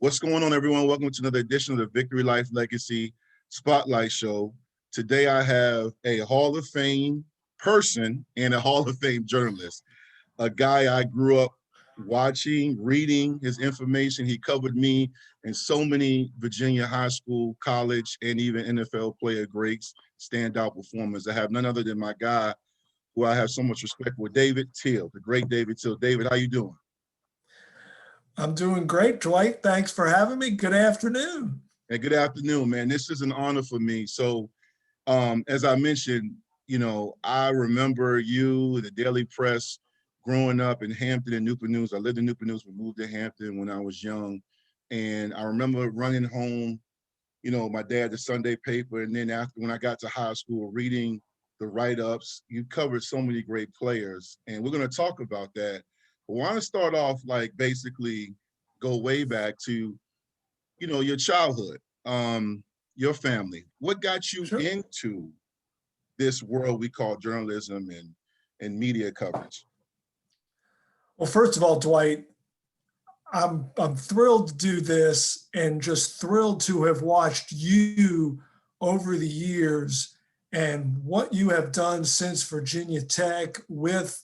What's going on, everyone? Welcome to another edition of the Victory Life Legacy Spotlight Show. Today, I have a Hall of Fame person and a Hall of Fame journalist, a guy I grew up watching, reading his information. He covered me and so many Virginia high school, college, and even NFL player greats, standout performers. I have none other than my guy, who I have so much respect for, David Teel, the great David Teel. David, how you doing? I'm doing great, Dwight. Thanks for having me. Good afternoon. Hey, good afternoon, man. This is an honor for me. So, as I mentioned, I remember you, the Daily Press, growing up in Hampton and Newport News. I lived in Newport News, but moved to Hampton when I was young. And I remember running home, my dad, the Sunday paper. And then when I got to high school, reading the write-ups. You covered so many great players. And we're going to talk about that. But I want to start off, basically go way back to, your childhood, your family. What got you Sure. into this world we call journalism and media coverage? Well, first of all, Dwight, I'm thrilled to do this and just thrilled to have watched you over the years and what you have done since Virginia Tech with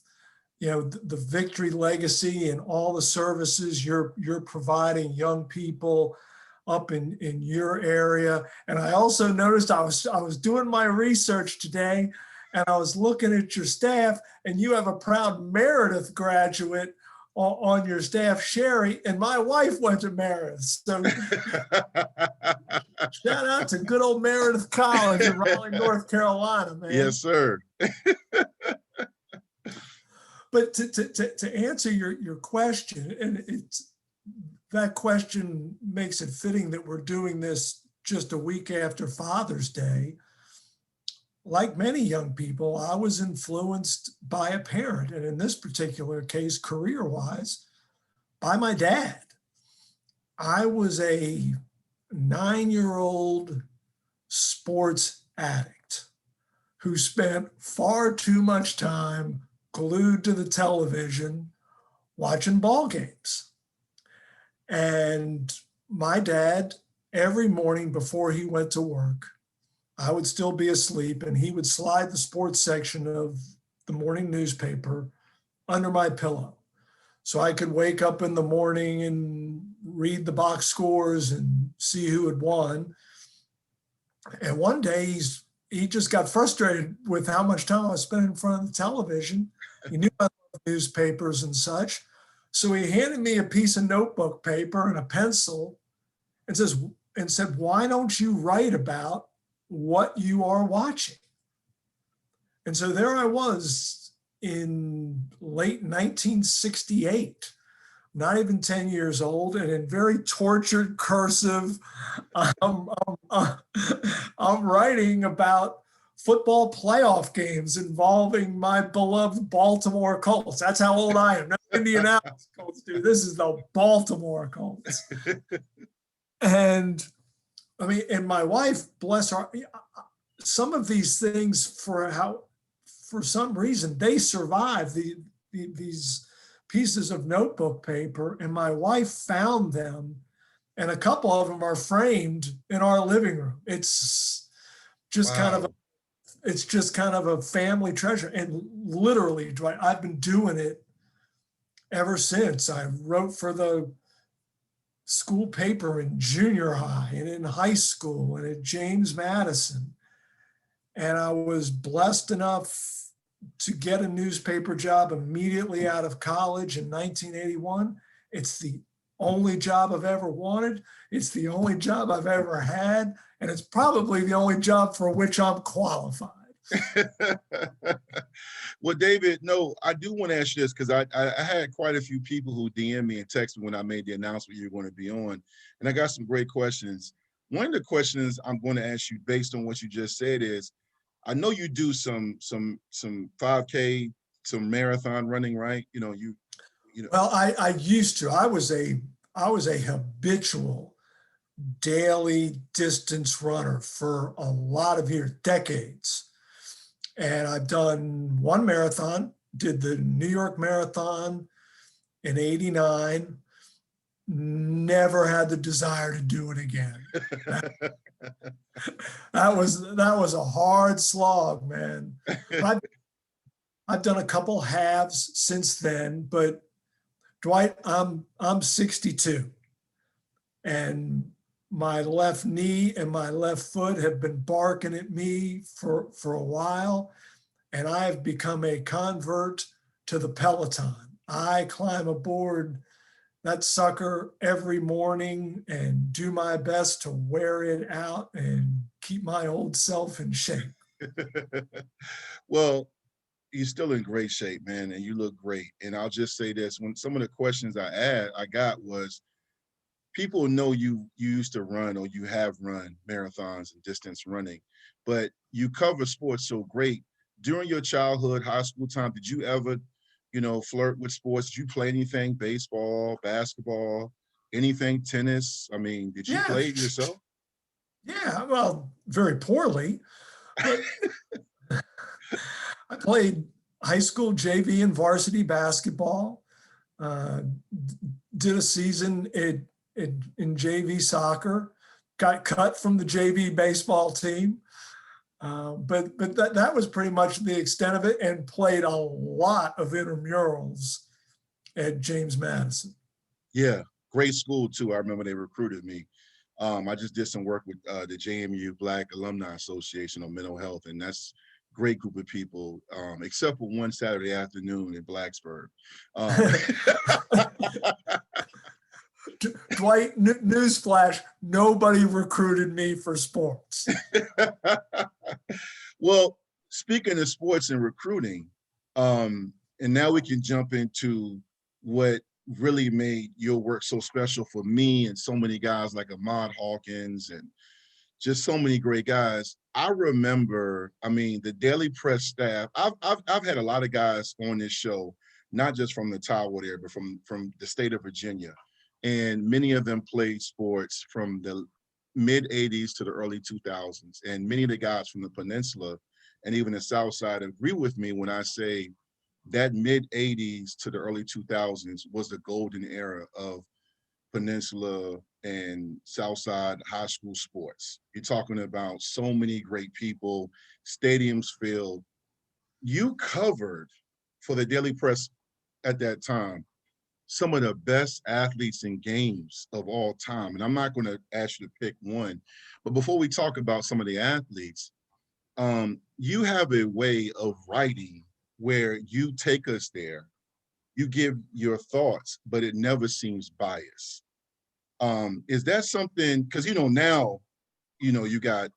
the Vicktory legacy and all the services you're providing young people up in your area. And I also noticed I was doing my research today and I was looking at your staff, and you have a proud Meredith graduate on your staff, Sherry, and my wife went to Meredith. So shout out to good old Meredith College in Raleigh, North Carolina, man. Yes, sir. But to answer your question, and that question makes it fitting that we're doing this just a week after Father's Day. Like many young people, I was influenced by a parent, and in this particular case, career-wise, by my dad. I was a 9-year-old sports addict who spent far too much time glued to the television watching ball games. And my dad, every morning before he went to work, I would still be asleep, and he would slide the sports section of the morning newspaper under my pillow so I could wake up in the morning and read the box scores and see who had won. And one day he just got frustrated with how much time I was spending in front of the television. He knew I loved newspapers and such. So he handed me a piece of notebook paper and a pencil and said, "Why don't you write about what you are watching?" And so there I was in late 1968, not even 10 years old, and in very tortured cursive, I'm writing about football playoff games involving my beloved Baltimore Colts. That's how old I am. Not Indianapolis Colts, dude. This is the Baltimore Colts. And I mean, and my wife, bless her, some of these things for some reason they survive these pieces of notebook paper, and my wife found them, and a couple of them are framed in our living room. It's just Wow. kind of a family treasure. And literally, Dwight, I've been doing it ever since. I wrote for the school paper in junior high and in high school and at James Madison. And I was blessed enough to get a newspaper job immediately out of college in 1981. It's the only job I've ever wanted. It's the only job I've ever had. And it's probably the only job for which I'm qualified. Well, David, no, I do want to ask you this because I had quite a few people who DM me and text me when I made the announcement you were going to be on, and I got some great questions. One of the questions I'm going to ask you based on what you just said is, I know you do some 5K, some marathon running, right? Well, I used to. I was a habitual daily distance runner for a lot of years, decades. And I've done one marathon, did the New York Marathon in '89, never had the desire to do it again. That was a hard slog, man. I've done a couple halves since then, but Dwight, I'm 62, and my left knee and my left foot have been barking at me for a while, and I've become a convert to the Peloton. I climb aboard that sucker every morning and do my best to wear it out and keep my old self in shape. Well, you're still in great shape, man, and you look great. And I'll just say this: when some of the questions I got was, people know you used to run or you have run marathons and distance running, but you cover sports so great. During your childhood, high school time, did you ever, flirt with sports? Did you play anything? Baseball, basketball, anything, tennis? I mean, did you Yeah. play yourself? Yeah, well, very poorly, but I played high school JV and varsity basketball, did a season in JV soccer, got cut from the JV baseball team. But that was pretty much the extent of it, and played a lot of intramurals at James Madison. Yeah, great school too. I remember they recruited me. I just did some work with the JMU Black Alumni Association on mental health, and that's a great group of people, except for one Saturday afternoon in Blacksburg. Dwight, newsflash, nobody recruited me for sports. Well, speaking of sports and recruiting, and now we can jump into what really made your work so special for me and so many guys like Ahmad Hawkins and just so many great guys. I remember, the Daily Press staff. I've had a lot of guys on this show, not just from the Tidewater area, but from the state of Virginia. And many of them played sports from the mid 80s to the early 2000s. And many of the guys from the peninsula and even the South Side agree with me when I say that mid 80s to the early 2000s was the golden era of peninsula and South Side high school sports. You're talking about so many great people, stadiums filled. You covered for the Daily Press at that time some of the best athletes and games of all time. And I'm not going to ask you to pick one, but before we talk about some of the athletes, you have a way of writing where you take us there, you give your thoughts, but it never seems biased. Is that something, because now, you got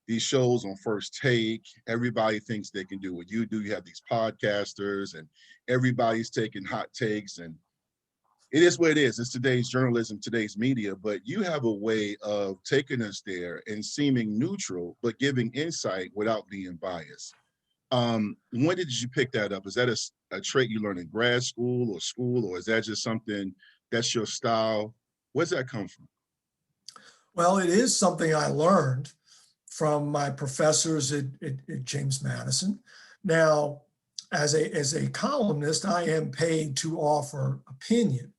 these shows on First Take, everybody thinks they can do what you do. You have these podcasters and everybody's taking hot takes, and it is what it is. It's today's journalism, today's media, but you have a way of taking us there and seeming neutral, but giving insight without being biased. When did you pick that up? Is that a trait you learned in grad school, or is that just something that's your style? Where's that come from? Well, it is something I learned from my professors at James Madison. Now, as a columnist, I am paid to offer opinion,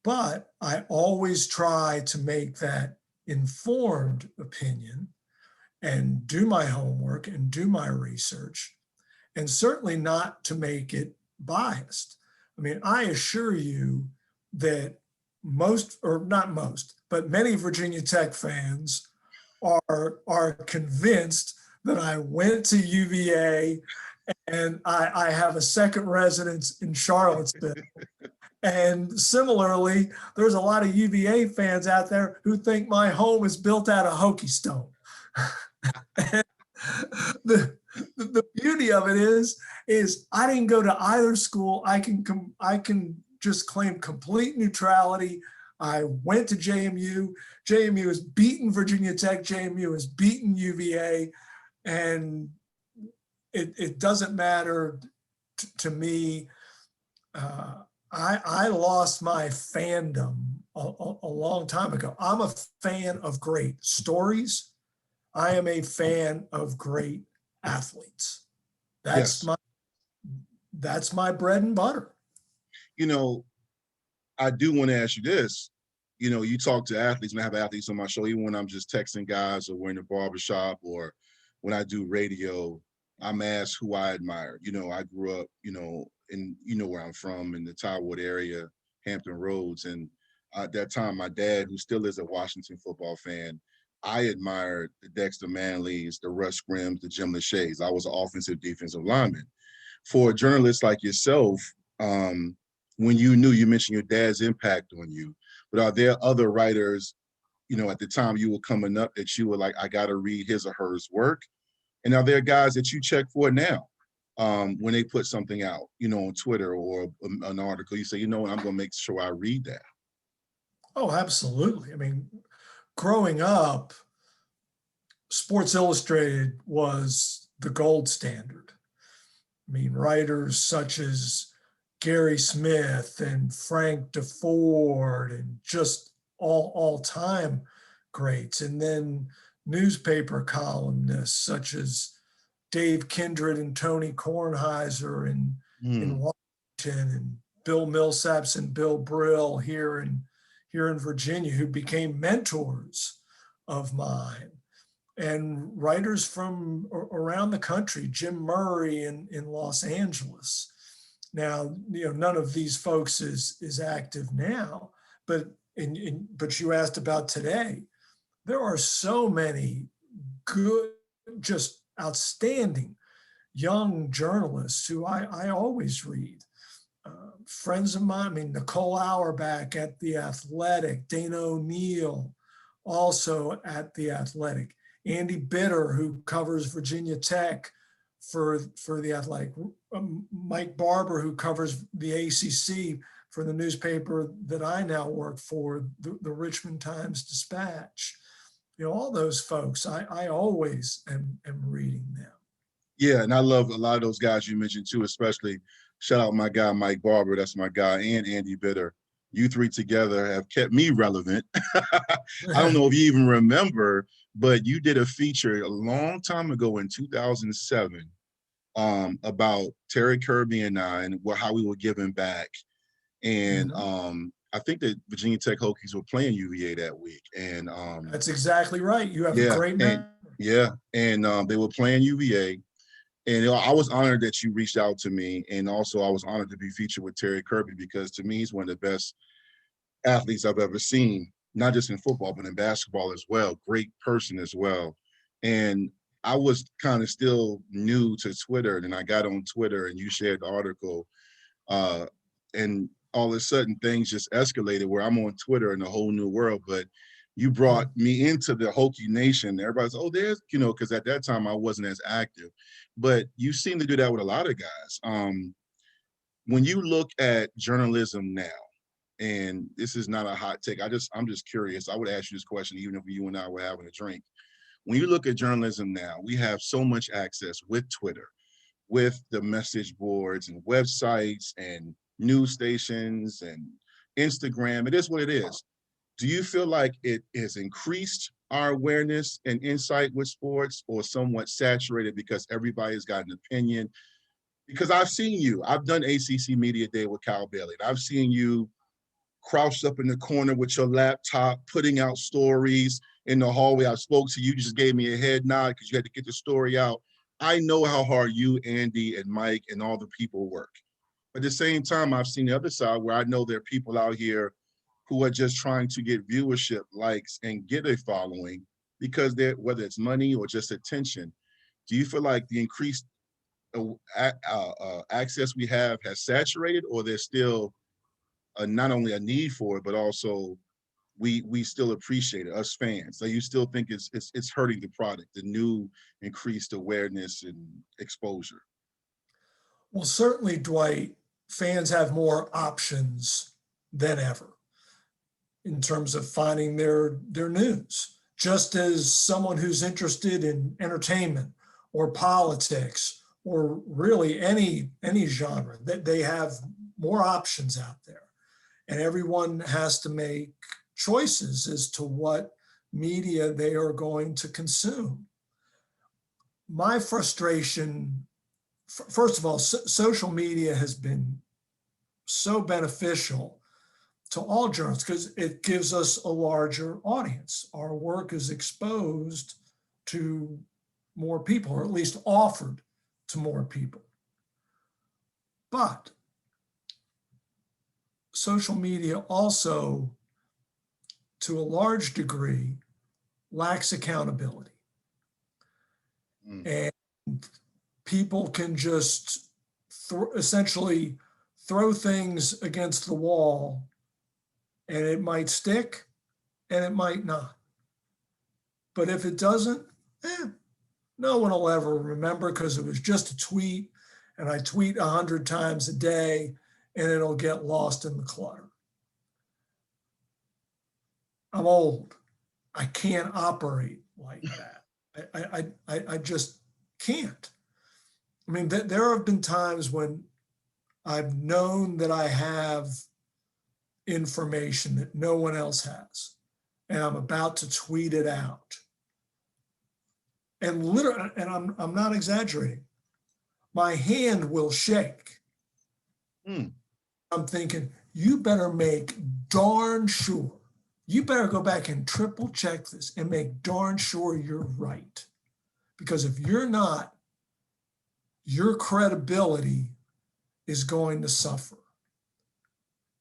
but I always try to make that informed opinion and do my homework and do my research, and certainly not to make it biased. I assure you that most, or not most, but many Virginia Tech fans are convinced that I went to UVA and I have a second residence in Charlottesville. And similarly, there's a lot of UVA fans out there who think my home is built out of Hokie stone. The beauty of it is I didn't go to either school. I can just claim complete neutrality. I went to JMU. JMU has beaten Virginia Tech. JMU has beaten UVA, and it doesn't matter to me. I lost my fandom a long time ago. I'm a fan of great stories. I am a fan of great athletes. That's my bread and butter. I do want to ask you this. you talk to athletes, and I have athletes on my show, even when I'm just texting guys or we're in the barbershop or when I do radio, I'm asked who I admire. I grew up, in, where I'm from, in the Tidewater area, Hampton Roads. And at that time, my dad, who still is a Washington football fan, I admired the Dexter Manleys, the Russ Grimms, the Jim Lachey's. I was an offensive defensive lineman. For journalists like yourself, when you mentioned your dad's impact on you, but are there other writers, at the time you were coming up that you were like, I got to read his or hers work? And are there guys that you check for now when they put something out, on Twitter or an article, you say, I'm going to make sure I read that? Oh, absolutely. I mean, growing up, Sports Illustrated was the gold standard. I mean, writers such as Gary Smith and Frank DeFord and just all time greats. And then newspaper columnists such as Dave Kindred and Tony Kornheiser in Washington, and Bill Millsaps and Bill Brill here in Virginia, who became mentors of mine. And writers from around the country, Jim Murray in Los Angeles. Now, none of these folks is active now, but you asked about today. There are so many good, just outstanding young journalists who I always read. Friends of mine, I mean, Nicole Auerbach at The Athletic, Dana O'Neill also at The Athletic, Andy Bitter, who covers Virginia Tech for The Athletic, Mike Barber, who covers the ACC for the newspaper that I now work for, the Richmond Times-Dispatch. All those folks, I always am reading them. Yeah, and I love a lot of those guys you mentioned too, especially shout out my guy, Mike Barber, that's my guy, and Andy Bitter. You three together have kept me relevant. I don't know if you even remember, but you did a feature a long time ago in 2007 about Terry Kirby and I and how we were giving back. And I think that Virginia Tech Hokies were playing UVA that week. And that's exactly right. You have a great memory. And they were playing UVA. And I was honored that you reached out to me. And also I was honored to be featured with Terry Kirby, because to me, he's one of the best athletes I've ever seen, not just in football, but in basketball as well. Great person as well. And I was kind of still new to Twitter, and I got on Twitter and you shared the article, and all of a sudden things just escalated where I'm on Twitter in a whole new world. But you brought me into the Hokie Nation. Everybody's, oh, there's, because at that time I wasn't as active, but you seem to do that with a lot of guys. When you look at journalism now, and this is not a hot take, I'm just curious. I would ask you this question even if you and I were having a drink. When you look at journalism now, we have so much access with Twitter, with the message boards and websites and news stations and Instagram. It is what it is. Do you feel like it has increased our awareness and insight with sports, or somewhat saturated because everybody's got an opinion? Because I've seen you. I've done ACC Media Day with Kyle Bailey. And I've seen you crouched up in the corner with your laptop, putting out stories in the hallway. I spoke to you, just gave me a head nod because you had to get the story out. I know how hard you, Andy, and Mike, and all the people work. But at the same time, I've seen the other side where I know there are people out here who are just trying to get viewership, likes, and get a following because whether it's money or just attention. Do you feel like the increased access we have has saturated, or there's still not only a need for it, but also we still appreciate it, us fans? So you still think it's hurting the product, the new increased awareness and exposure? Well, certainly, Dwight, fans have more options than ever in terms of finding their news. Just as someone who's interested in entertainment or politics or really any genre, that they have more options out there. And everyone has to make choices as to what media they are going to consume. My frustration, first of all, social media has been so beneficial to all journalists because it gives us a larger audience. Our work is exposed to more people, or at least offered to more people. But social media also, to a large degree, lacks accountability. And people can just essentially throw things against the wall, and it might stick and it might not. But if it doesn't, no one will ever remember because it was just a tweet, and I tweet 100 times a day, and it'll get lost in the clutter. I'm old. I can't operate like that. I just can't. I mean, there have been times when I've known that I have information that no one else has, and I'm about to tweet it out. And literally, and I'm not exaggerating, my hand will shake. I'm thinking, you better make darn sure, you better go back and triple check this and make darn sure you're right. Because if you're not, your credibility is going to suffer.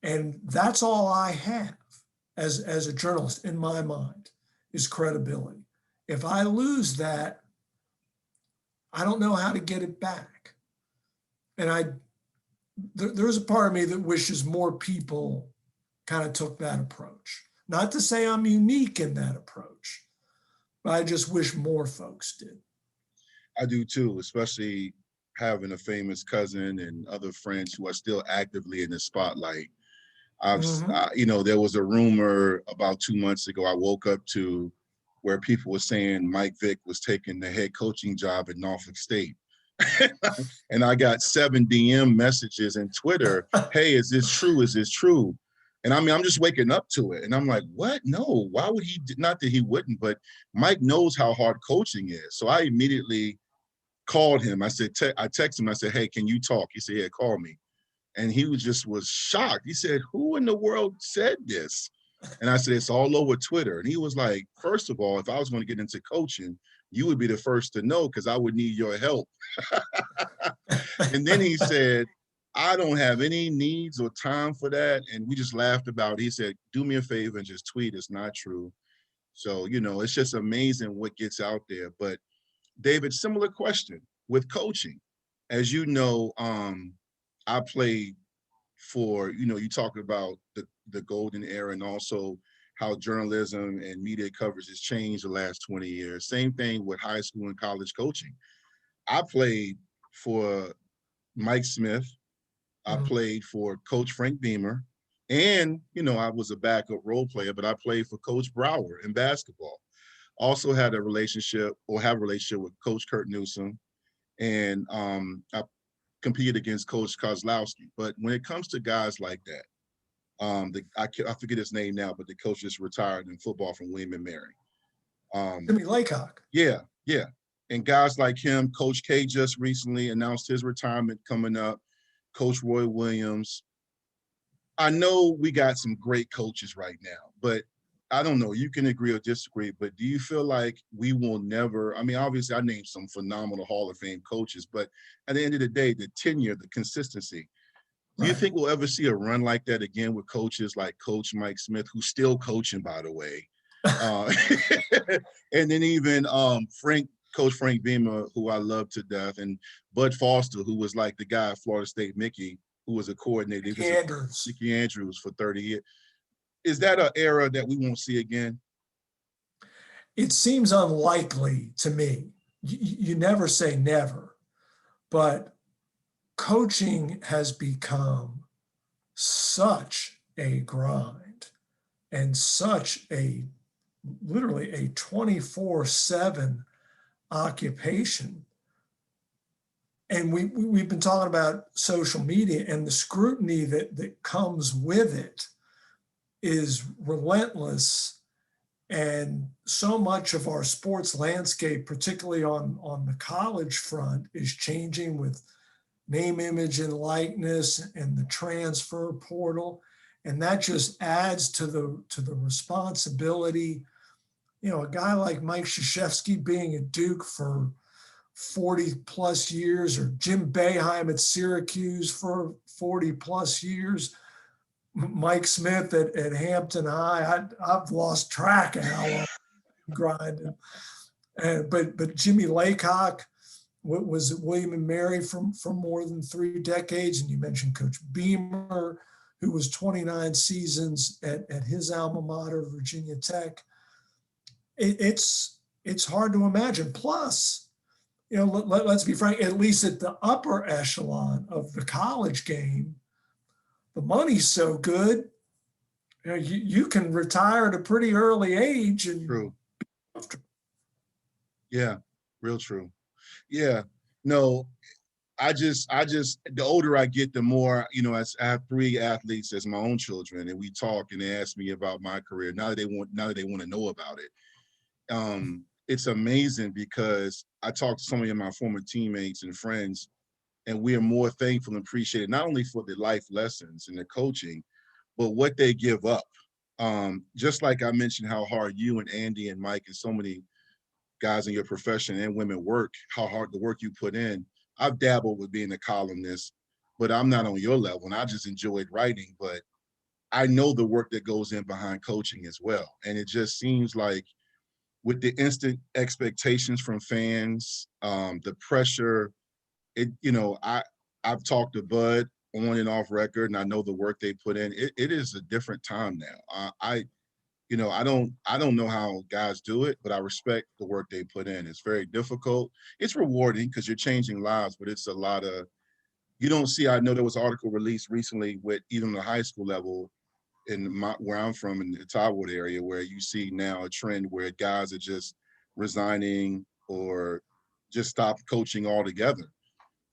And that's all I have as a journalist in my mind, is credibility. If I lose that, I don't know how to get it back. And there's a part of me that wishes more people kind of took that approach. Not to say I'm unique in that approach, but I just wish more folks did. I do too, especially having a famous cousin and other friends who are still actively in the spotlight. There was a rumor about 2 months ago I woke up to where people were saying Mike Vick was taking the head coaching job at Norfolk State. And I got 7 DM messages in Twitter, hey, is this true? Is this true? And I mean, I'm just waking up to it. And I'm like, what? No, why would he? Not that he wouldn't, but Mike knows how hard coaching is. So I immediately called him. I said, I texted him. I said, hey, can you talk? He said, yeah, call me. And he was shocked. He said, who in the world said this? And I said, it's all over Twitter. And he was like, first of all, if I was going to get into coaching, you would be the first to know because I would need your help. And then he said, I don't have any needs or time for that. And we just laughed about it. He said, do me a favor and just tweet. It's not true. So, it's just amazing what gets out there. But David, similar question with coaching. As you know, I played for, you talk about the golden era and also how journalism and media coverage has changed the last 20 years. Same thing with high school and college coaching. I played for Mike Smith. I played for Coach Frank Beamer. And, I was a backup role player, but I played for Coach Brower in basketball. Also had a relationship with Coach Kurt Newsom. And I competed against Coach Kozlowski. But when it comes to guys like that, I forget his name now, but the coach just retired in football from William & Mary. Jimmy Laycock. Yeah. And guys like him, Coach K just recently announced his retirement coming up, Coach Roy Williams. I know we got some great coaches right now, but I don't know, you can agree or disagree, but do you feel like we will never, I mean, obviously I named some phenomenal Hall of Fame coaches, but at the end of the day, the tenure, the consistency, do you think we'll ever see a run like that again with coaches like Coach Mike Smith, who's still coaching, by the way? And then even Coach Frank Beamer, who I love to death, and Bud Foster, who was like the guy at Florida State, Mickey, who was a coordinator. Mickey Andrews for 30 years. Is that an era that we won't see again? It seems unlikely to me. You never say never, but coaching has become such a grind and such literally a 24/7 occupation. And we've been talking about social media, and the scrutiny that comes with it is relentless. And so much of our sports landscape, particularly on the college front, is changing with name, image, and likeness and the transfer portal. And that just adds to the responsibility. You know, a guy like Mike Krzyzewski being at Duke for 40 plus years, or Jim Boeheim at Syracuse for 40 plus years, Mike Smith at Hampton High. I've lost track of how long I'm grinding. But Jimmy Laycock was at William and Mary for more than 3 decades. And you mentioned Coach Beamer, who was 29 seasons at his alma mater, Virginia Tech. It's hard to imagine. Plus, you know, let's be frank, at least at the upper echelon of the college game, the money's so good, you know, you can retire at a pretty early age. And True. Yeah, real true. Yeah, no, I just the older I get, the more, you know, as I have 3 athletes as my own children, and we talk and they ask me about my career. Now that they want to know about it. It's amazing because I talk to so many of my former teammates and friends, and we are more thankful and appreciated, not only for the life lessons and the coaching, but what they give up. Just like I mentioned how hard you and Andy and Mike and so many guys in your profession and women work, how hard the work you put in. I've dabbled with being a columnist, but I'm not on your level, and I just enjoyed writing. But I know the work that goes in behind coaching as well. And it just seems like with the instant expectations from fans, the pressure, you know, I've talked to Bud on and off record, and I know the work they put in. It is a different time now. You know, I don't know how guys do it, but I respect the work they put in. It's very difficult. It's rewarding because you're changing lives, but it's a lot of, you don't see, I know there was an article released recently with even the high school level where I'm from in the Tidewater area, where you see now a trend where guys are just resigning or just stop coaching altogether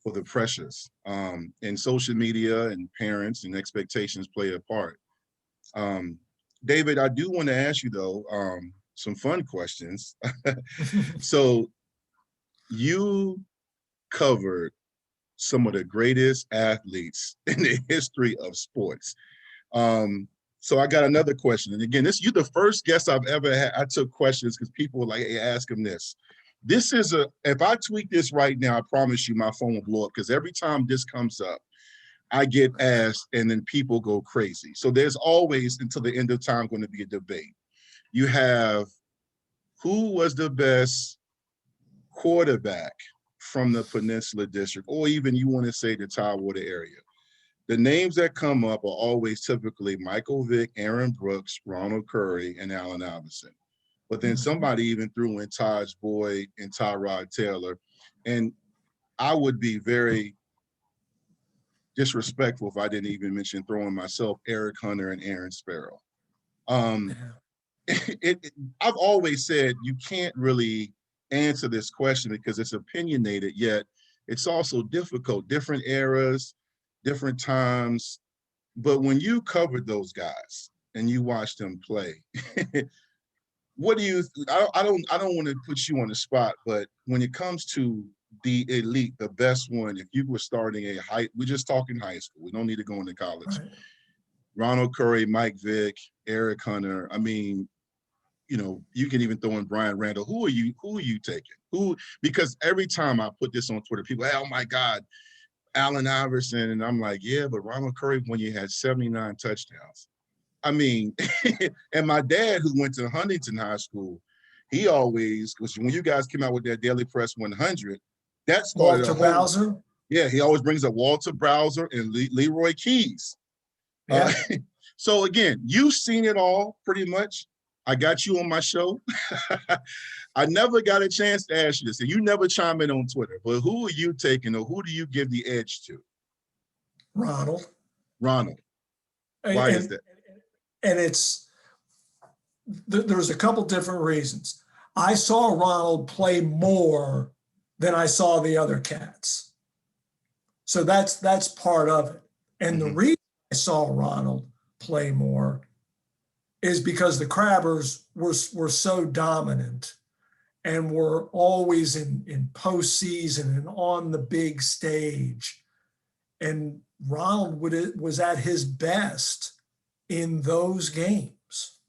for the pressures. And social media and parents and expectations play a part. David, I do want to ask you though, some fun questions. So you covered some of the greatest athletes in the history of sports. So I got another question. And again, you're the first guest I've ever had. I took questions because people were like, hey, ask him this. This is if I tweak this right now, I promise you my phone will blow up, because every time this comes up, I get asked and then people go crazy. So there's always, until the end of time, going to be a debate. You have, who was the best quarterback from the Peninsula District, or even you want to say the Tidewater area? The names that come up are always typically Michael Vick, Aaron Brooks, Ronald Curry, and Allen Iverson. But then somebody even threw in Taj Boyd and Tyrod Taylor. And I would be very disrespectful if I didn't even mention throwing myself, Eric Hunter and Aaron Sparrow. I've always said you can't really answer this question because it's opinionated, yet it's also difficult. Different eras, different times. But when you covered those guys and you watched them play, what do you? I don't want to put you on the spot, but when it comes to the elite, the best one, if you were starting we're just talking high school. We don't need to go into college. Right. Ronald Curry, Mike Vick, Eric Hunter. I mean, you know, you can even throw in Brian Randall. Who are you taking? Because every time I put this on Twitter, people, oh my God, Allen Iverson. And I'm like, yeah, but Ronald Curry, when you had 79 touchdowns. I mean, and my dad, who went to Huntington High School, he always, because when you guys came out with that Daily Press 100, that started Walter Bowser. Yeah, he always brings up Walter Bowser and Leroy Keys. Yeah. So again, you've seen it all pretty much. I got you on my show. I never got a chance to ask you this, and you never chime in on Twitter, but who are you taking, or who do you give the edge to? Ronald. Why is that? And there's a couple different reasons. I saw Ronald play more than I saw the other cats. So that's part of it. And the reason I saw Ronald play more is because the Crabbers were so dominant and were always in postseason and on the big stage. And Ronald was at his best in those games.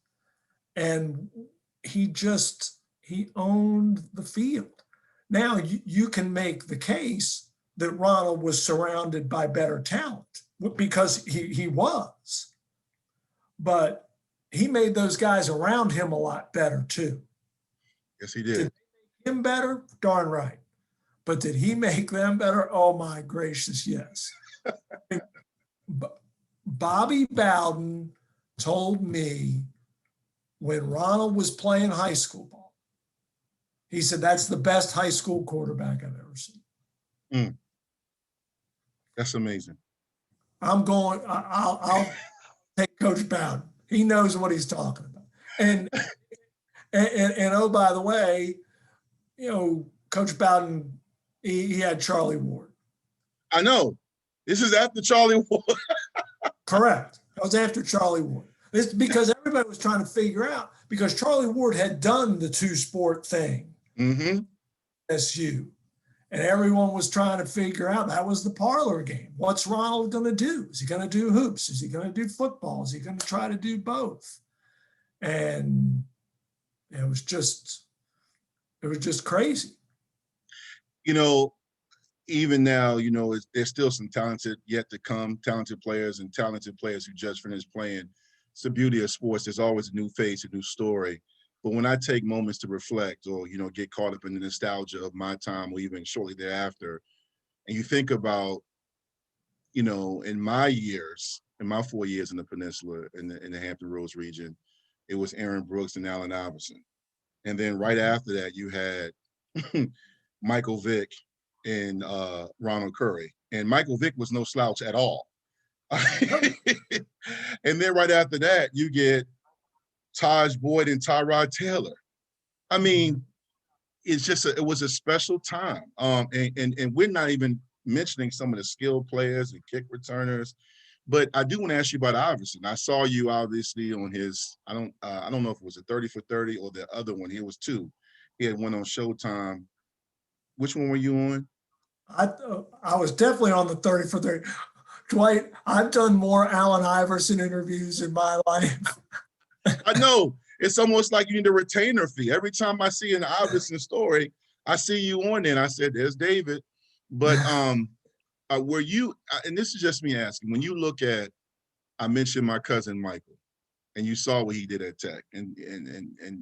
And he owned the field. Now you can make the case that Ronald was surrounded by better talent, because he was, but he made those guys around him a lot better too. Yes, he did. Did he make him better? Darn right. But did he make them better? Oh my gracious, yes. Bobby Bowden told me when Ronald was playing high school ball, he said, that's the best high school quarterback I've ever seen. Mm. That's amazing. I'll take Coach Bowden. He knows what he's talking about. And oh, by the way, Coach Bowden, he had Charlie Ward. I know. This is after Charlie Ward. Correct. That was after Charlie Ward. It's because everybody was trying to figure out, because Charlie Ward had done the two-sport thing, SU, and everyone was trying to figure out, that was the parlor game. What's Ronald going to do? Is he going to do hoops? Is he going to do football? Is he going to try to do both? And it was just crazy. Even now, there's still some talented yet to come, talented players who just finished playing. It's the beauty of sports. There's always a new face, a new story. But when I take moments to reflect or, get caught up in the nostalgia of my time or even shortly thereafter, and you think about, in my years, in my 4 years in the Peninsula, in the Hampton Roads region, it was Aaron Brooks and Allen Iverson. And then right after that, you had Michael Vick and Ronald Curry. And Michael Vick was no slouch at all. And then right after that, you get Taj Boyd and Tyrod Taylor. I mean, it was a special time. And we're not even mentioning some of the skilled players and kick returners. But I do want to ask you about Iverson. I saw you obviously on his, I don't know if it was a 30 for 30 or the other one. He was two. He had one on Showtime. Which one were you on? I was definitely on the 30 for 30. Dwight, I've done more Allen Iverson interviews in my life. I know. It's almost like you need a retainer fee. Every time I see an Iverson story, I see you on there. And I said, there's David. But were you, and this is just me asking, when you look at, I mentioned my cousin Michael, and you saw what he did at Tech, and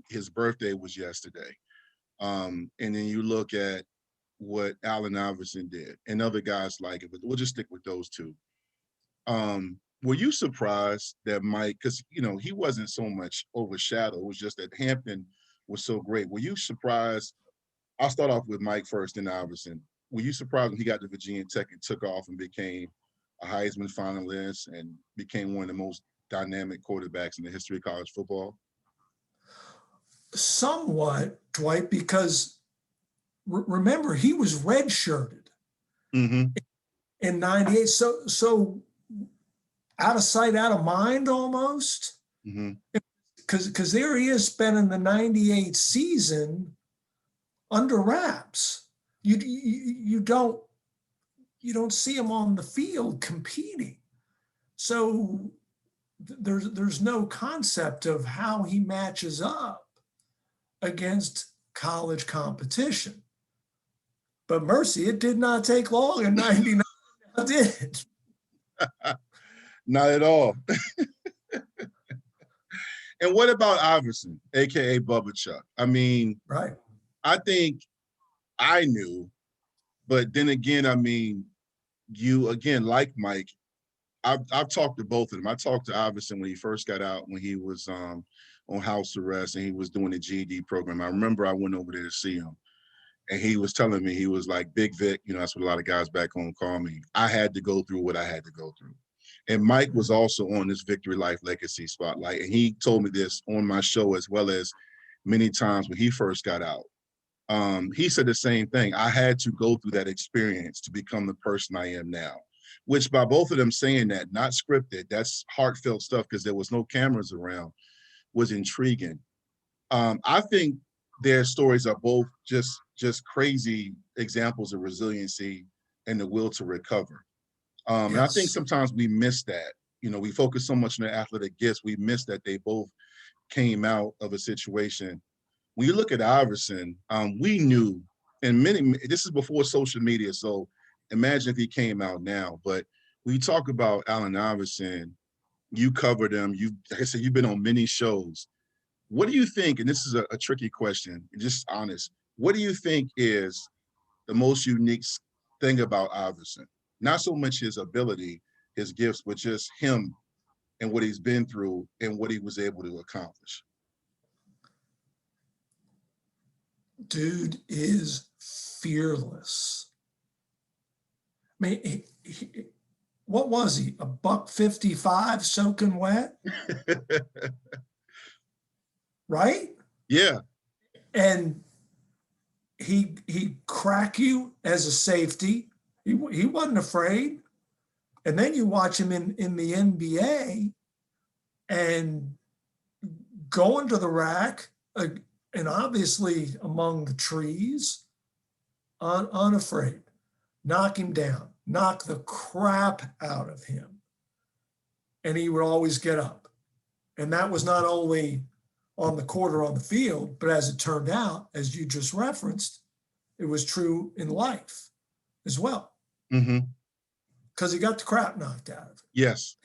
his birthday was yesterday. And then you look at what Allen Iverson did and other guys like it, but we'll just stick with those two. Were you surprised that Mike, because he wasn't so much overshadowed, it was just that Hampton was so great. Were you surprised? I'll start off with Mike first and Iverson. Were you surprised when he got to Virginia Tech and took off and became a Heisman finalist and became one of the most dynamic quarterbacks in the history of college football? Somewhat, Dwight, because remember, he was redshirted in 98. So out of sight, out of mind almost. Because there he is spending the 98 season under wraps. You don't see him on the field competing. So there's no concept of how he matches up against college competition. But mercy, it did not take long in 99. It did. Not at all. And what about Iverson, AKA Bubba Chuck? I mean, right. I think I knew, but then again, I mean, you again, like Mike, I've talked to both of them. I talked to Iverson when he first got out, when he was on house arrest and he was doing the GED program. I remember I went over there to see him. And he was telling me, he was like, Big Vic, that's what a lot of guys back home call me. I had to go through what I had to go through. And Mike was also on this Victory Life Legacy Spotlight. And he told me this on my show, as well as many times when he first got out. He said the same thing. I had to go through that experience to become the person I am now, which by both of them saying that, not scripted, that's heartfelt stuff because there was no cameras around, was intriguing. I think their stories are both just crazy examples of resiliency and the will to recover. And I think sometimes we miss that we focus so much on the athletic gifts, we miss that they both came out of a situation. When you look at Iverson, we knew, and this is before social media, so imagine if he came out now. But when you talk about Allen Iverson, you covered him. Like I said, you've been on many shows. What do you think, and this is a tricky question, just honest, what do you think is the most unique thing about Iverson? Not so much his ability, his gifts, but just him and what he's been through and what he was able to accomplish. Dude is fearless. I mean, what was he? $155 soaking wet? Right? Yeah. And he crack you as a safety. He wasn't afraid. And then you watch him in the NBA and going to the rack, and obviously among the trees, unafraid. Knock him down, knock the crap out of him. And he would always get up. And that was not only on the court or on the field, but as it turned out, as you just referenced, it was true in life as well. Mm-hmm. Because he got the crap knocked out of him. Yes.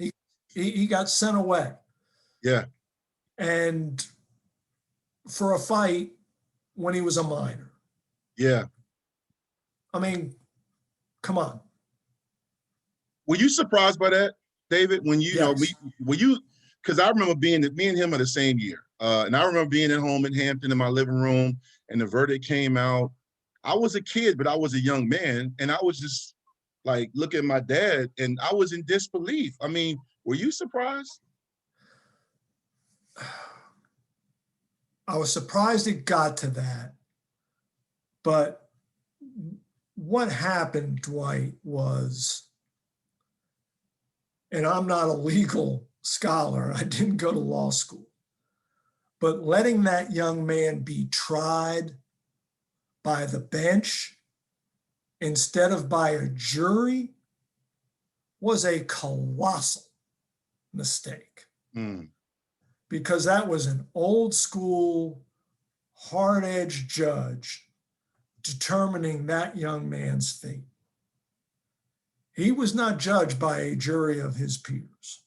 He got sent away. Yeah. And for a fight when he was a minor. Yeah. I mean, come on. Were you surprised by that, David? When you know, were you? Because I remember me and him are the same year, and I remember being at home in Hampton in my living room, and the verdict came out. I was a kid, but I was a young man, and I was just like looking at my dad, and I was in disbelief. I mean, were you surprised? I was surprised it got to that, but what happened, Dwight, was, and I'm not a legal scholar, I didn't go to law school, but letting that young man be tried by the bench instead of by a jury was a colossal mistake. Because that was an old school, hard-edged judge determining that young man's fate. He was not judged by a jury of his peers.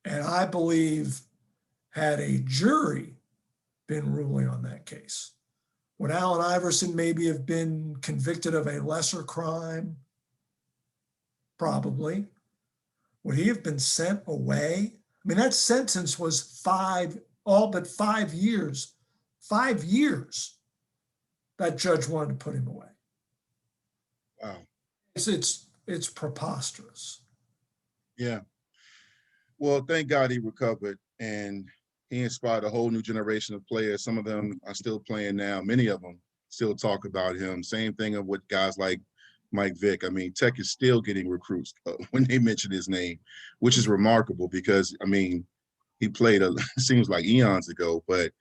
And I believe had a jury been ruling on that case, would Allen Iverson maybe have been convicted of a lesser crime? Probably. Would he have been sent away? I mean, that sentence was all but 5 years. 5 years that judge wanted to put him away. Wow. It's preposterous. Yeah. Well, thank God he recovered, and he inspired a whole new generation of players. Some of them are still playing now. Many of them still talk about him. Same thing with guys like Mike Vick. I mean, Tech is still getting recruits when they mention his name, which is remarkable because, I mean, he played, seems like eons ago. But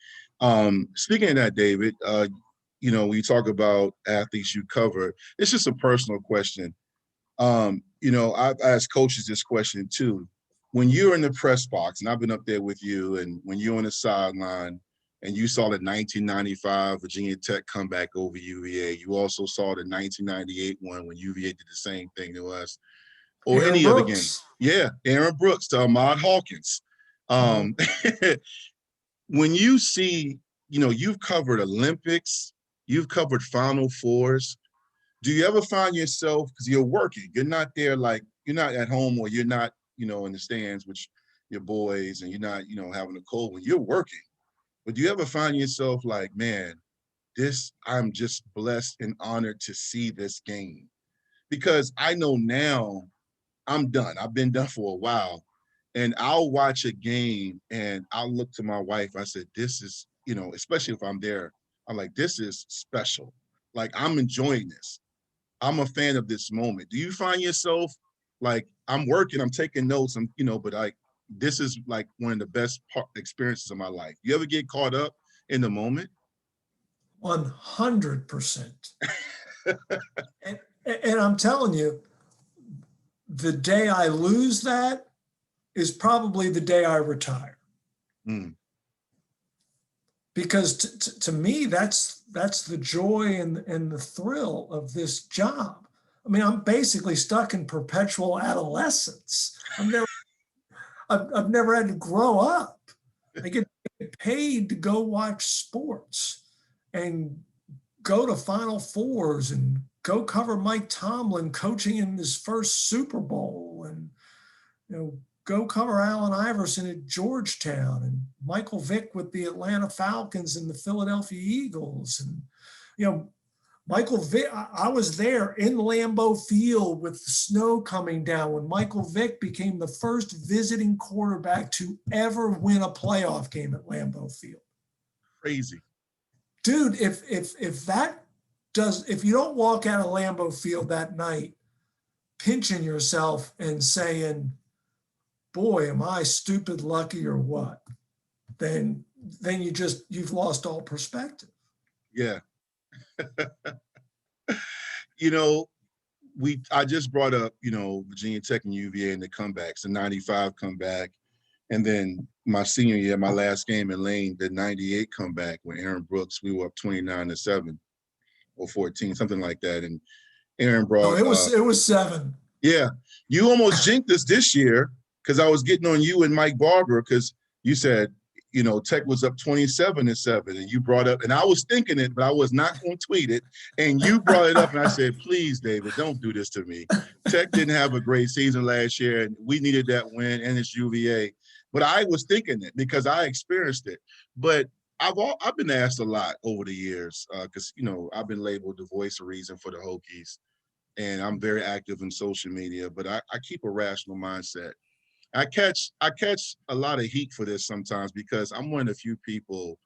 speaking of that, David, when you talk about athletes you cover, it's just a personal question. I've asked coaches this question too. When you're in the press box, and I've been up there with you, and when you're on the sideline and you saw the 1995 Virginia Tech comeback over UVA, you also saw the 1998 one when UVA did the same thing to us, or Aaron any Brooks. other game. Yeah, Aaron Brooks to Ahmad Hawkins. When you see, you've covered Olympics, you've covered Final Fours. Do you ever find yourself, because you're working, you're not there, like you're not at home, or you're not, in the stands with your boys, and you're not, having a cold when you're working. But do you ever find yourself like, man, I'm just blessed and honored to see this game? Because I know now I'm done. I've been done for a while. And I'll watch a game and I'll look to my wife. I said, this is, especially if I'm there, I'm like, this is special. Like, I'm enjoying this. I'm a fan of this moment. Do you find yourself like, I'm working, I'm taking notes, but like, this is like one of the best experiences of my life. You ever get caught up in the moment? 100%. And I'm telling you, the day I lose that is probably the day I retire. Mm. Because to me, that's the joy and the thrill of this job. I mean, I'm basically stuck in perpetual adolescence. I've never had to grow up. I get paid to go watch sports and go to Final Fours and go cover Mike Tomlin coaching in his first Super Bowl, and go cover Allen Iverson at Georgetown and Michael Vick with the Atlanta Falcons and the Philadelphia Eagles. And Michael Vick, I was there in Lambeau Field with the snow coming down when Michael Vick became the first visiting quarterback to ever win a playoff game at Lambeau Field. Crazy. Dude, if you don't walk out of Lambeau Field that night pinching yourself and saying, boy, am I stupid lucky or what, then you've lost all perspective. Yeah. I just brought up, Virginia Tech and UVA and the comebacks, the 95 comeback. And then my senior year, my last game in Lane, the 98 comeback when Aaron Brooks, we were up 29-7 or 14, something like that. And Aaron brought. It was 7. Yeah. You almost jinxed us this year because I was getting on you and Mike Barber because you said, Tech was up 27-7, and you brought up, and I was thinking it, but I was not going to tweet it. And you brought it up, and I said, please, David, don't do this to me. Tech didn't have a great season last year, and we needed that win, and it's UVA. But I was thinking it because I experienced it. But I've been asked a lot over the years because, I've been labeled the voice of reason for the Hokies, and I'm very active in social media, but I keep a rational mindset. I catch a lot of heat for this sometimes because I'm one of the few people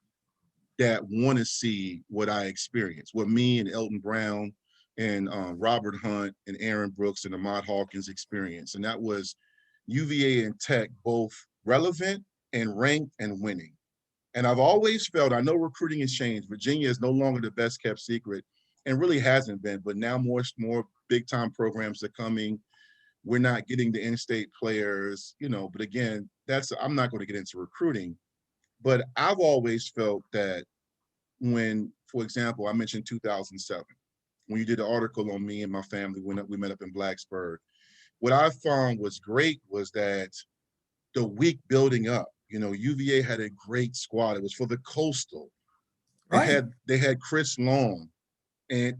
that want to see what I experience, what me and Elton Brown and Robert Hunt and Aaron Brooks and Ahmad Hawkins experience. And that was UVA and Tech both relevant and ranked and winning. And I've always felt, I know recruiting has changed. Virginia is no longer the best kept secret and really hasn't been, but now more big time programs are coming. We're not getting the in-state players, but again, I'm not going to get into recruiting, but I've always felt that when, for example, I mentioned 2007, when you did the article on me and my family, when we met up in Blacksburg, what I found was great was that the week building up, UVA had a great squad. It was for the Coastal. Right. They had Chris Long and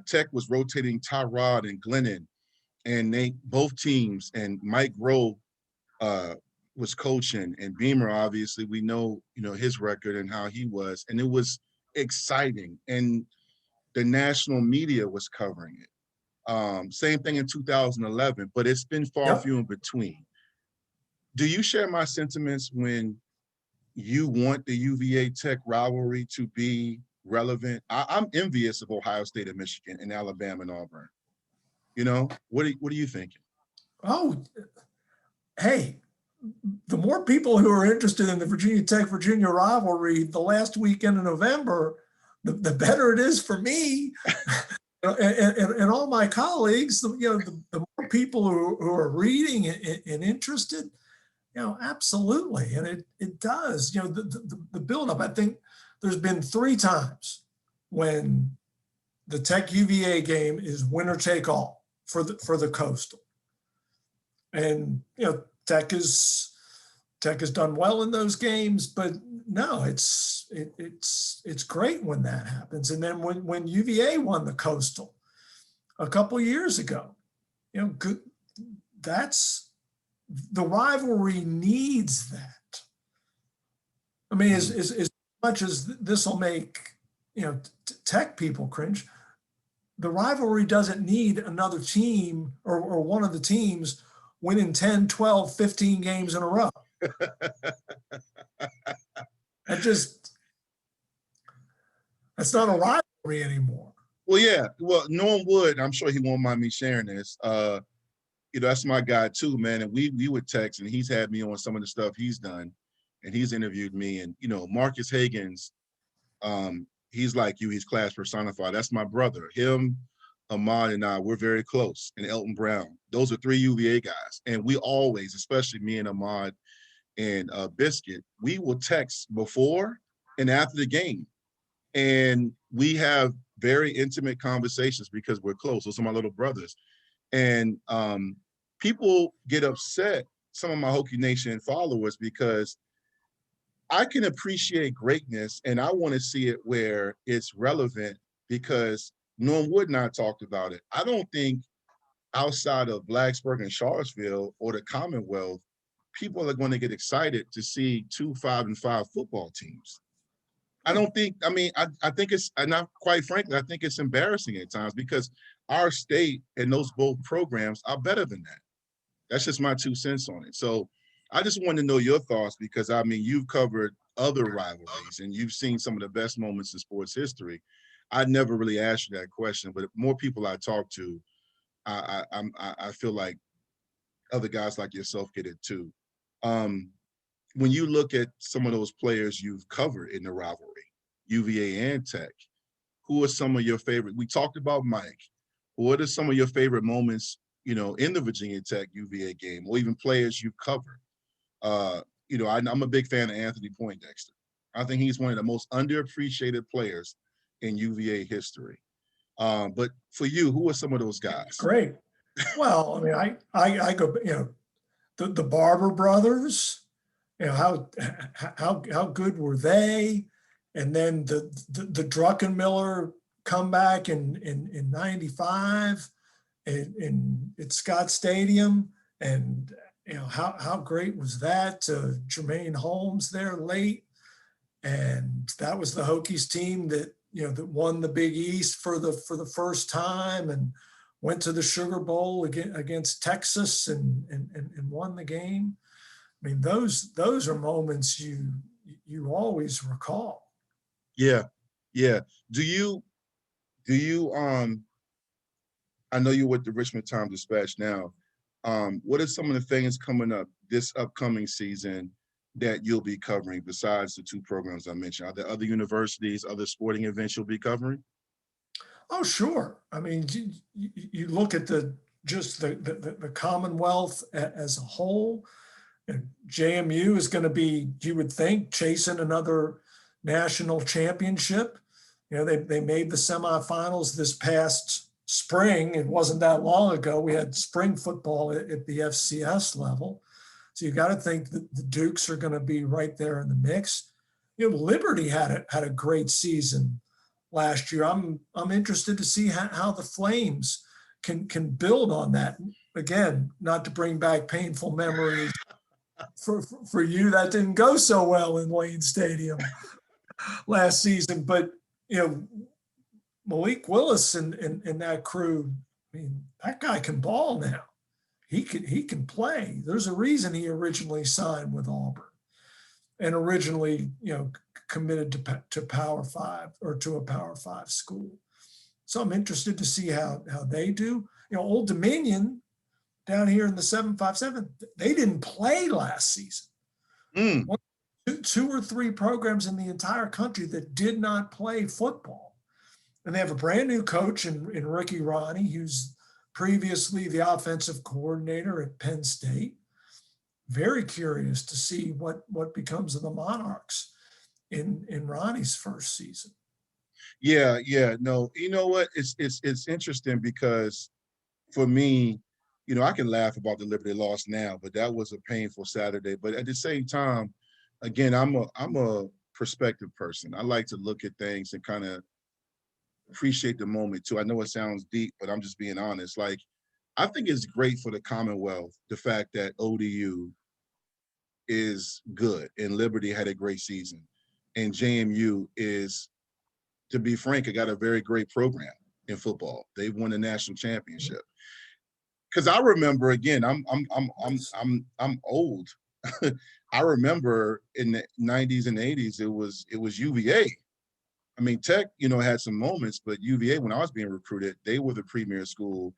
Tech was rotating Tyrod and Glennon. And both teams, and Mike Rowe was coaching, and Beamer, obviously, we know, his record and how he was, and it was exciting. And the national media was covering it. Same thing in 2011, but it's been far few in between. Do you share my sentiments when you want the UVA Tech rivalry to be relevant? I'm envious of Ohio State and Michigan and Alabama and Auburn. What are you thinking? Oh, hey, the more people who are interested in the Virginia Tech-Virginia rivalry the last weekend in November, the better it is for me and all my colleagues. The more people who are reading and interested, absolutely. And it does, the buildup. I think there's been 3 times when the Tech UVA game is winner take all for the Coastal. And, Tech has done well in those games, but no, it's great when that happens. And then when UVA won the Coastal a couple years ago, that's the rivalry needs that. I mean, as much as this will make, Tech people cringe, the rivalry doesn't need another team or one of the teams winning 10, 12, 15 games in a row. That's not a rivalry anymore. Well, yeah. Well, Norm Wood, I'm sure he won't mind me sharing this. That's my guy too, man. And we would text, and he's had me on some of the stuff he's done, and he's interviewed me. And Marcus Higgins, he's like you. He's class personified. That's my brother. Him, Ahmad and I, we're very close, and Elton Brown. Those are three UVA guys. And we always, especially me and Ahmad and Biscuit, we will text before and after the game. And we have very intimate conversations because we're close. Those are my little brothers. And people get upset, some of my Hokie Nation followers, because I can appreciate greatness and I want to see it where it's relevant, because Norm Wood and I talked about it. I don't think outside of Blacksburg and Charlottesville or the Commonwealth, people are going to get excited to see 2 5-5 football teams. I don't think, I think it's, and not quite frankly, I think it's embarrassing at times, because our state and those both programs are better than that. That's just my 2 cents on it. So I just wanted to know your thoughts, because you've covered other rivalries and you've seen some of the best moments in sports history. I never really asked you that question, but more people I talk to, I feel like other guys like yourself get it too. When you look at some of those players you've covered in the rivalry, UVA and Tech, who are some of your favorite? We talked about Mike. What are some of your favorite moments, in the Virginia Tech UVA game, or even players you've covered? I'm a big fan of Anthony Poindexter. I think he's one of the most underappreciated players in UVA history. But for you, who are some of those guys? Great. Well, I go, the Barber brothers, how good were they? And then the Druckenmiller comeback in 95 at Scott Stadium. And, how great was that? Jermaine Holmes there late. And that was the Hokies team that, that won the Big East for the first time and went to the Sugar Bowl against Texas and won the game. Those are moments you always recall. Yeah. Do you I know you're with the Richmond Times-Dispatch now. What are some of the things coming up this upcoming season that you'll be covering besides the 2 programs I mentioned? Are there other universities, other sporting events you'll be covering? Oh, sure. You look at the Commonwealth as a whole. And JMU is going to be, you would think, chasing another national championship. They made the semifinals this past spring. It wasn't that long ago. We had spring football at the FCS level. So you got to think that the Dukes are going to be right there in the mix. Liberty had a great season last year. I'm interested to see how the Flames can build on that. Again, not to bring back painful memories for you, that didn't go so well in Wayne Stadium last season. But Malik Willis and that crew, that guy can ball now. He can play. There's a reason he originally signed with Auburn and originally, committed to Power 5 or to a Power 5 school. So I'm interested to see how they do. Old Dominion down here in the 757, they didn't play last season. 2 or 3 programs in the entire country that did not play football. And they have a brand new coach in Ricky Ronnie, who's previously the offensive coordinator at Penn State. Very curious to see what becomes of the Monarchs in Ronnie's first season. Yeah. No, you know what? It's interesting because for me, I can laugh about the Liberty loss now, but that was a painful Saturday. But at the same time, again, I'm a perspective person. I like to look at things and kind of appreciate the moment too. I know it sounds deep, but I'm just being honest. Like, I think it's great for the Commonwealth, the fact that ODU is good and Liberty had a great season. And JMU is, to be frank, it got a very great program in football. They've won the national championship. Because I remember, again, I'm old. I remember in the 90s and 80s, it was UVA. Tech, had some moments, but UVA, when I was being recruited, they were the premier school,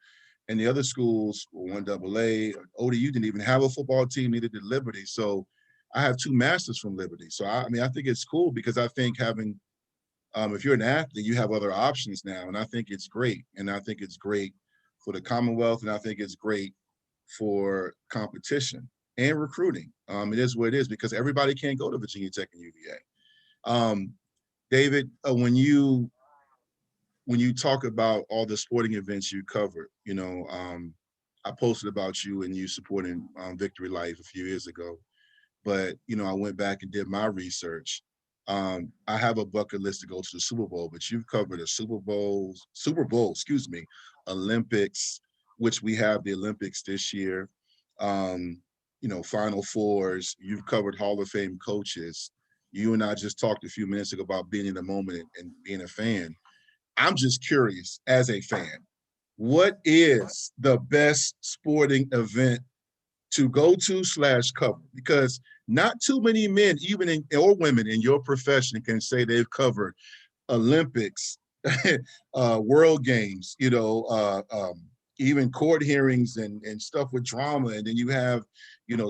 and the other schools were 1AA. ODU didn't even have a football team, neither did Liberty. So I have 2 masters from Liberty. So I think it's cool, because I think having If you're an athlete, you have other options now, and I think it's great. And I think it's great for the Commonwealth, and I think it's great for competition and recruiting. It is what it is because everybody can't go to Virginia Tech and UVA. David, when you talk about all the sporting events you covered, I posted about you and you supporting Victory Life a few years ago. But, I went back and did my research. I have a bucket list to go to the Super Bowl, but you've covered the Super Bowl, Olympics, which we have the Olympics this year, Final Fours. You've covered Hall of Fame coaches. You and I just talked a few minutes ago about being in the moment and being a fan. I'm just curious, as a fan, what is the best sporting event to go to / cover? Because not too many men, or women in your profession, can say they've covered Olympics, World Games, even court hearings and stuff with drama. And then you have,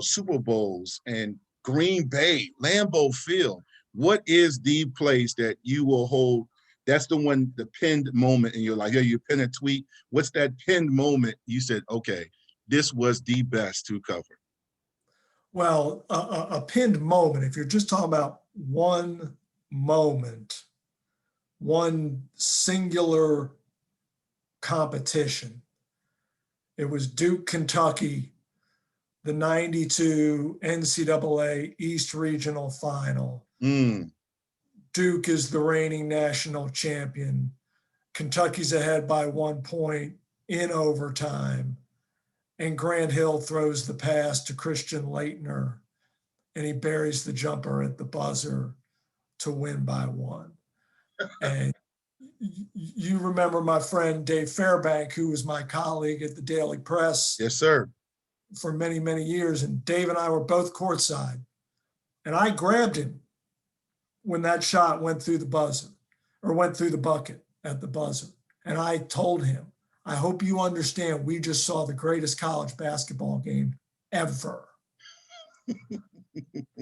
Super Bowls and Green Bay, Lambeau Field. What is the place that you will hold? That's the pinned moment in your life. Yeah, you pin a tweet. What's that pinned moment? You said, okay, this was the best to cover. Well, a pinned moment, if you're just talking about one moment, one singular competition, it was Duke, Kentucky, the 92 NCAA East Regional Final. Duke is the reigning national champion. Kentucky's ahead by 1 point in overtime. And Grant Hill throws the pass to Christian Laettner, and he buries the jumper at the buzzer to win by 1. And you remember my friend Dave Fairbank, who was my colleague at the Daily Press. Yes, sir. For many, many years. And Dave and I were both courtside. And I grabbed him when that shot went through the buzzer, or went through the bucket at the buzzer. And I told him, I hope you understand, we just saw the greatest college basketball game ever.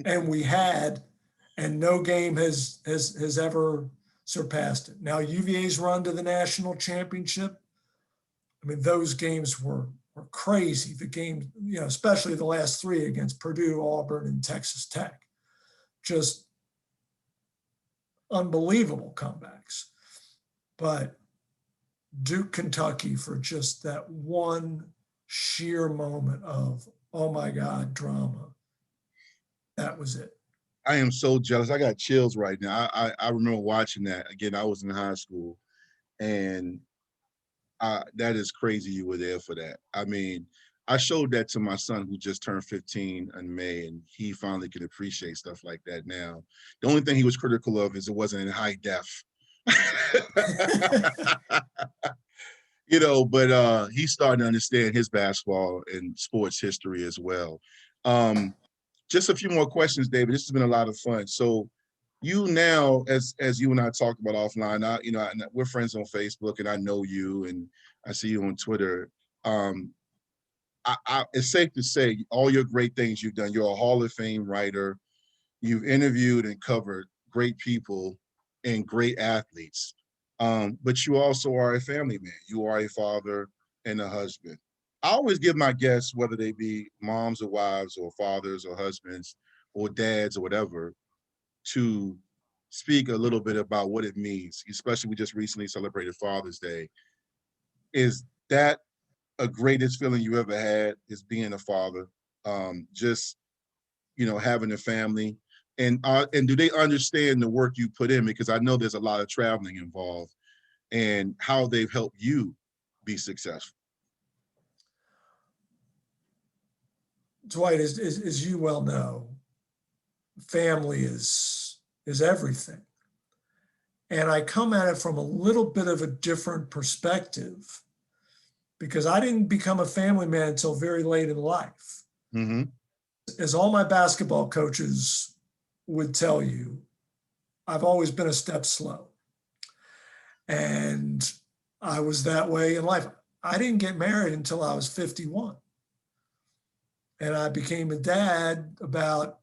And we had, and no game has ever surpassed it. Now, UVA's run to the national championship, I mean, those games were crazy. The game, especially the last 3 against Purdue, Auburn, and Texas Tech, just unbelievable comebacks. But Duke, Kentucky, for just that one sheer moment of, oh my God, drama. That was it. I am so jealous. I got chills right now. I remember watching that. Again, I was in high school, and that is crazy you were there for that. I mean, I showed that to my son who just turned 15 in May, and he finally can appreciate stuff like that now. The only thing he was critical of is it wasn't in high def. But he's starting to understand his basketball and sports history as well. Just a few more questions, David. This has been a lot of fun. So you now, as you and I talked about offline, we're friends on Facebook, and I know you, and I see you on Twitter. It's safe to say all your great things you've done. You're a Hall of Fame writer. You've interviewed and covered great people and great athletes. But you also are a family man. You are a father and a husband. I always give my guests, whether they be moms or wives or fathers or husbands or dads or whatever, to speak a little bit about what it means, especially we just recently celebrated Father's Day. Is that a greatest feeling you ever had, is being a father? Just, having a family, and do they understand the work you put in? Because I know there's a lot of traveling involved, and how they've helped you be successful. Dwight, as you well know, family is everything. And I come at it from a little bit of a different perspective, because I didn't become a family man until very late in life. Mm-hmm. As all my basketball coaches would tell you, I've always been a step slow. And I was that way in life. I didn't get married until I was 51. And I became a dad about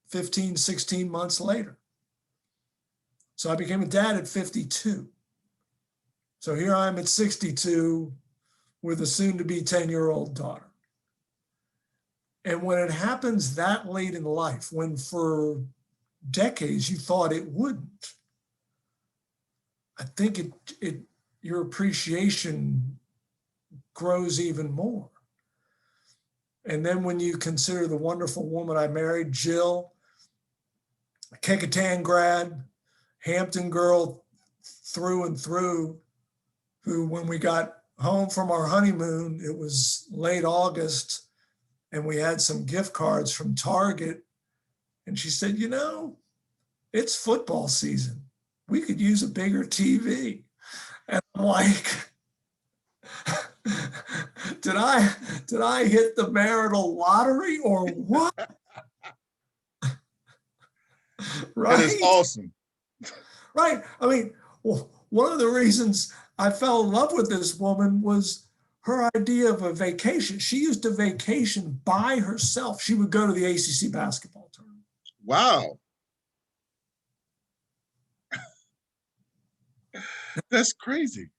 15, 16 months later. So I became a dad at 52. So here I am at 62 with a soon-to-be 10-year-old daughter. And when it happens that late in life, when for decades you thought it wouldn't, I think your appreciation grows even more. And then when you consider the wonderful woman I married, Jill, a Kecoughtan grad, Hampton girl through and through, who when we got home from our honeymoon, it was late August, and we had some gift cards from Target. And she said, you know, it's football season. We could use a bigger TV. And I'm like, did I hit the marital lottery or what? Right? That is awesome. Right. I mean, well, one of the reasons I fell in love with this woman was her idea of a vacation. She used to vacation by herself. She would go to the ACC basketball tournament. Wow. That's crazy.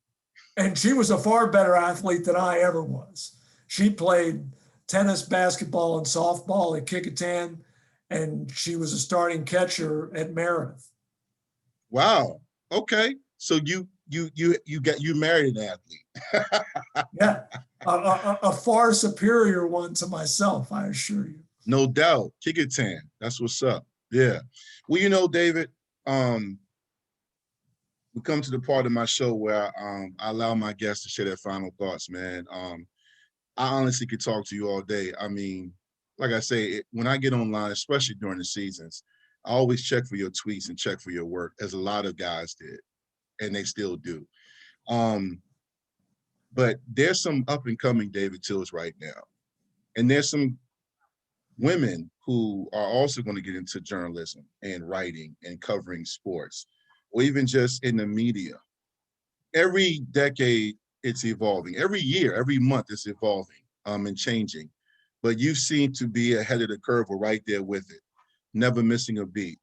And she was a far better athlete than I ever was. She played tennis, basketball, and softball at Kecoughtan, and she was a starting catcher at Meredith. Wow. Okay. So you married an athlete. Yeah, a far superior one to myself, I assure you. No doubt. Kecoughtan. That's what's up. Yeah. Well, you know, David, we come to the part of my show where I allow my guests to share their final thoughts, man. I honestly could talk to you all day. I mean, like I say, when I get online, especially during the seasons, I always check for your tweets and check for your work, as a lot of guys did, and they still do. But there's some up and coming David Teels right now. And there's some women who are also going to get into journalism and writing and covering sports, or even just in the media. Every decade, it's evolving. Every year, every month, it's evolving and changing. But you seem to be ahead of the curve or right there with it, never missing a beat.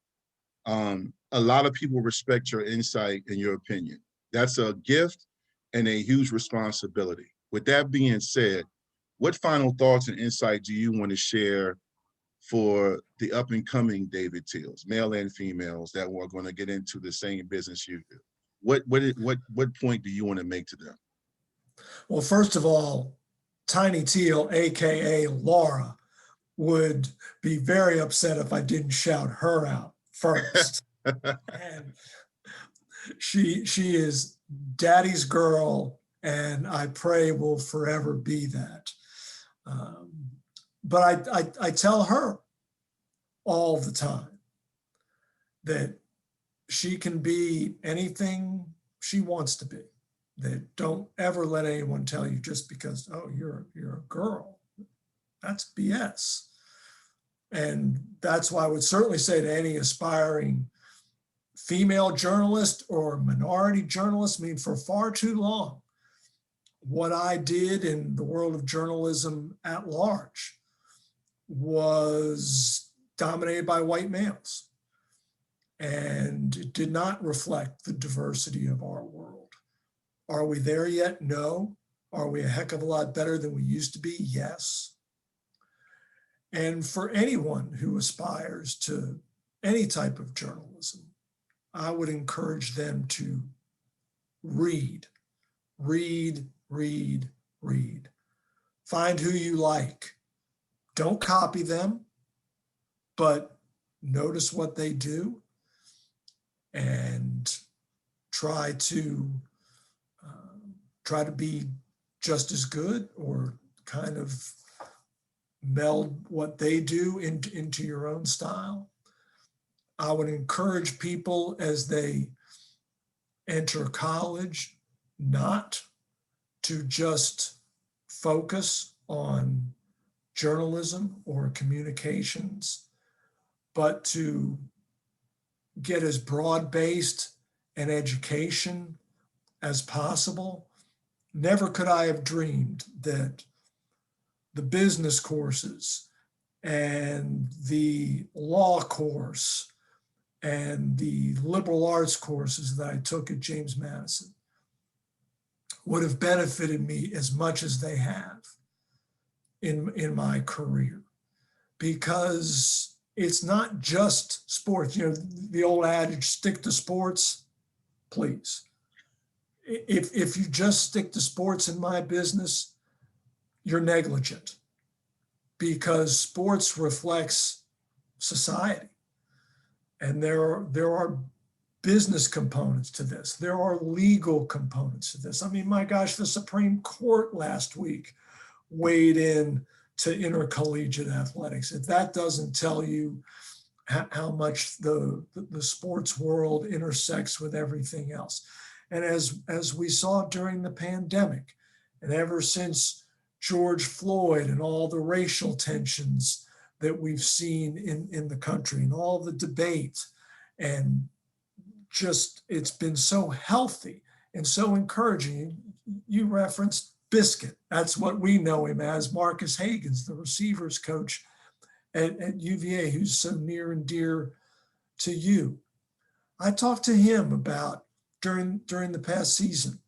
A lot of people respect your insight and your opinion. That's a gift and a huge responsibility. With that being said, what final thoughts and insight do you want to share for the up and coming David Teels, male and females, that are going to get into the same business you do? What point do you want to make to them? Well, first of all, Tiny Teel, AKA Laura, would be very upset if I didn't shout her out first. And she is daddy's girl, and I pray will forever be that. But I tell her all the time that she can be anything she wants to be. That don't ever let anyone tell you just because, oh, you're a girl. That's BS. And that's why I would certainly say to any aspiring female journalist or minority journalist, I mean, for far too long, what I did in the world of journalism at large was dominated by white males. And it did not reflect the diversity of our world. Are we there yet? No. Are we a heck of a lot better than we used to be? Yes. And for anyone who aspires to any type of journalism, I would encourage them to read. Find who you like. Don't copy them, but notice what they do and try to be just as good, or kind of meld what they do into your own style. I would encourage people as they enter college not to just focus on journalism or communications, but to get as broad-based an education as possible. Never could I have dreamed that the business courses and the law course and the liberal arts courses that I took at James Madison would have benefited me as much as they have in my career, because it's not just sports. You know, the old adage, stick to sports, please. If you just stick to sports in my business, you're negligent, because sports reflects society. And there are business components to this. There are legal components to this. I mean, my gosh, the Supreme Court last week weighed in to intercollegiate athletics. If that doesn't tell you how much the sports world intersects with everything else. And as we saw during the pandemic, and ever since George Floyd and all the racial tensions that we've seen in the country and all the debate, and just it's been so healthy and so encouraging. You referenced Biscuit. That's what we know him as, Marcus Hagens, the receivers coach at UVA, who's so near and dear to you. I talked to him about during the past season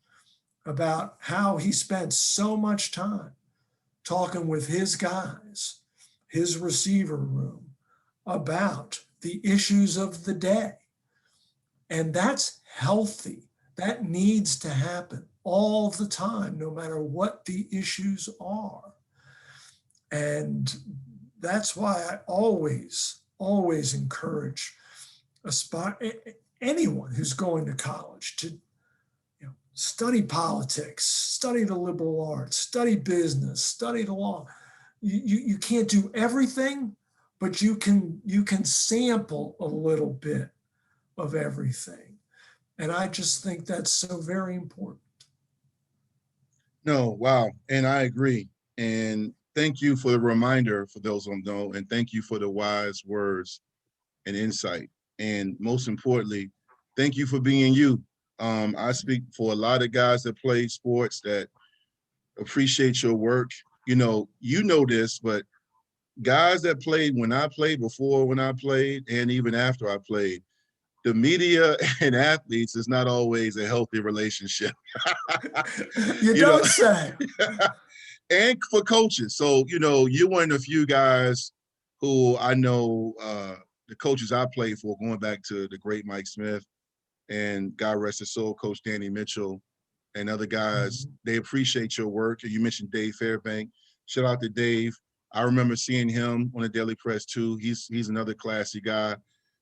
about how he spent so much time talking with his guys, his receiver room, about the issues of the day. And that's healthy. That needs to happen all the time, no matter what the issues are. And that's why I always encourage anyone who's going to college to study politics, study the liberal arts, study business, study the law. You can't do everything, but you can sample a little bit of everything. And I just think that's so very important. No, wow. And I agree. And thank you for the reminder for those who don't know, and thank you for the wise words and insight. And most importantly, thank you for being you. I speak for a lot of guys that play sports that appreciate your work. You know this, but guys that played when I played, before when I played, and even after I played, the media and athletes is not always a healthy relationship. You don't say. And for coaches. So, you're one of the few guys who I know, the coaches I played for, going back to the great Mike Smith and God rest his soul, Coach Danny Mitchell, and other guys, they appreciate your work. And you mentioned Dave Fairbank. Shout out to Dave. I remember seeing him on the Daily Press too. He's another classy guy.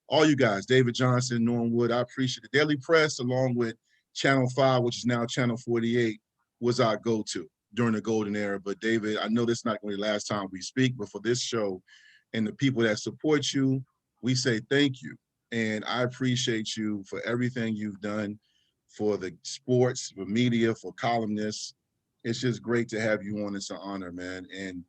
All you guys, David Johnson, Norm Wood, I appreciate the Daily Press, along with Channel 5, which is now Channel 48, was our go-to during the golden era. But David, I know this is not going to be the last time we speak, but for this show and the people that support you, we say thank you. And I appreciate you for everything you've done for the sports, for media, for columnists. It's just great to have you on. It's an honor, man. And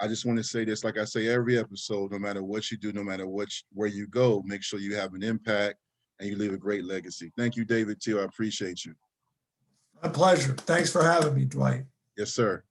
I just want to say this, like I say every episode, no matter what you do, no matter where you go, make sure you have an impact and you leave a great legacy. Thank you, David Teel. I appreciate you. My pleasure. Thanks for having me, Dwight. Yes, sir.